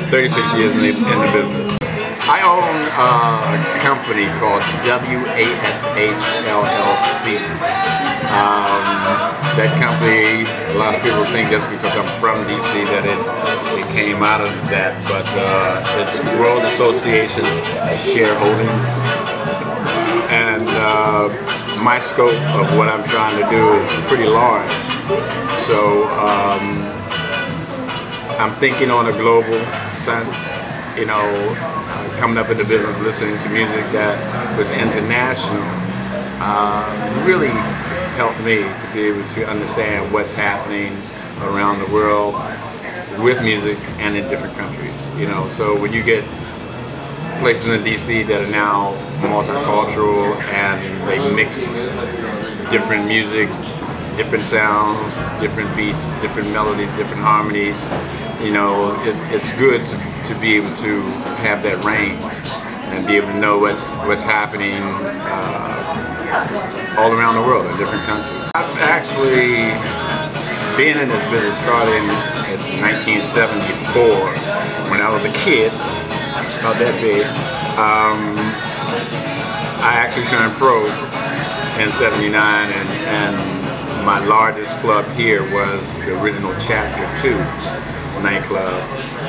36 years in the business. I own a company called W.A.S.T.E LLC. That company, a lot of people think just because I'm from DC that it came out of that, but it's World Association's shareholdings, and my scope of what I'm trying to do is pretty large. So I'm thinking on a global sense, you know, coming up in the business, listening to music that was international, really helped me to be able to understand what's happening around the world with music and in different countries. You know, so when you get places in DC that are now multicultural and they mix different music, different sounds, different beats, different melodies, different harmonies, you know, it's good to be able to have that range and be able to know what's happening all around the world in different countries. I've actually been in this business starting in 1974 when I was a kid. It's about that big. I actually turned pro in '79, and my largest club here was the original Chapter 2 nightclub,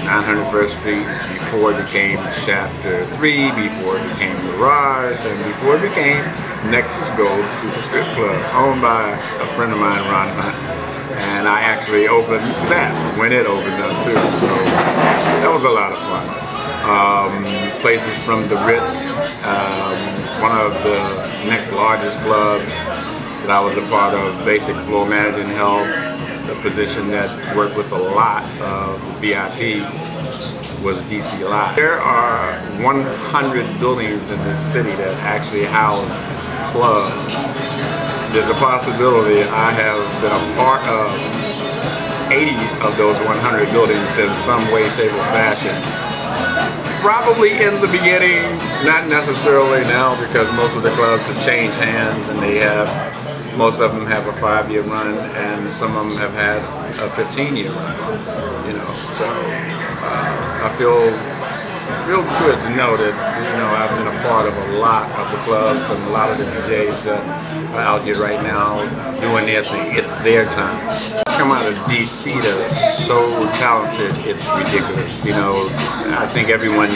901st Street, before it became Chapter 3, before it became Mirage, and before it became Nexus Gold Super Strip Club, owned by a friend of mine, Ron Hunt. And I actually opened that when it opened up too, so that was a lot of fun. Places from the Ritz, one of the next largest clubs that I was a part of, basic floor managing, held the position that worked with a lot of the VIPs, was DC Live. There are 100 buildings in this city that actually house clubs. There's a possibility I have been a part of 80 of those 100 buildings in some way, shape, or fashion. Probably in the beginning, not necessarily now, because most of the clubs have changed hands and they have, most of them have a 5-year run and some of them have had a 15-year run, you know, so I feel real good to know that, you know, I've been a part of a lot of the clubs and a lot of the DJs that are out here right now doing their thing. It's their time. Come out of DC that is so talented, it's ridiculous. You know, I think everyone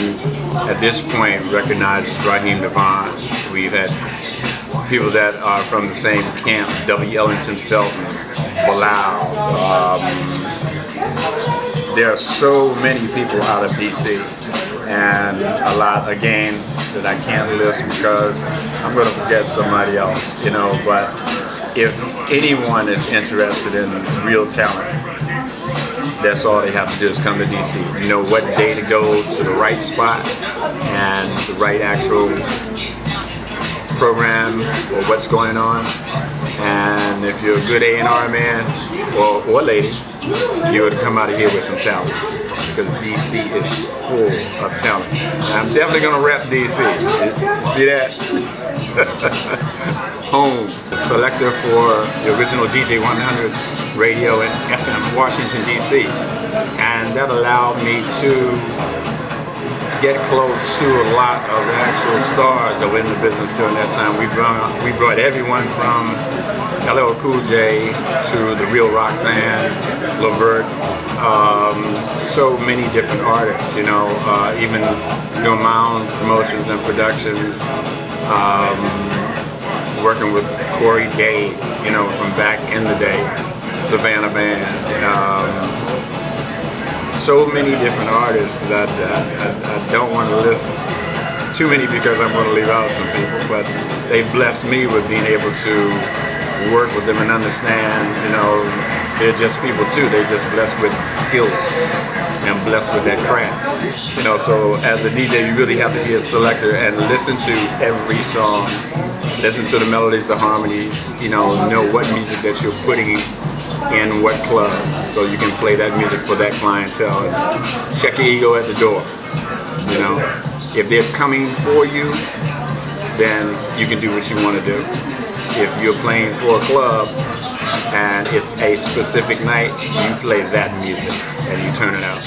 at this point recognizes Raheem Devon. We've had people that are from the same camp, W. Ellington Felton, Bilal. There are so many people out of DC, and a lot, again, that I can't list because I'm going to forget somebody else, you know, but if anyone is interested in real talent, that's all they have to do is come to DC. You know what day to go to the right spot and the right actual program or what's going on. And if you're a good A&R man or lady, you would come out of here with some talent, because DC is full of talent. And I'm definitely going to rep DC. See that? Home. Selector for the original DJ 100 radio in FM Washington, DC. And that allowed me to get close to a lot of the actual stars that were in the business during that time. We brought everyone from LL Cool J to the real Roxanne, Levert, so many different artists, you know, even doing my own promotions and productions, working with Corey Day, you know, from back in the day, Savannah Band. So many different artists that I don't want to list too many because I'm going to leave out some people, but they blessed me with being able to work with them and understand, you know, they're just people too. They're just blessed with skills and blessed with that craft. You know, so as a DJ, you really have to be a selector and listen to every song, listen to the melodies, the harmonies, you know what music that you're putting in what club, so you can play that music for that clientele and check your ego at the door. You know, if they're coming for you, then you can do what you want to do. If you're playing for a club and it's a specific night, you play that music and you turn it out.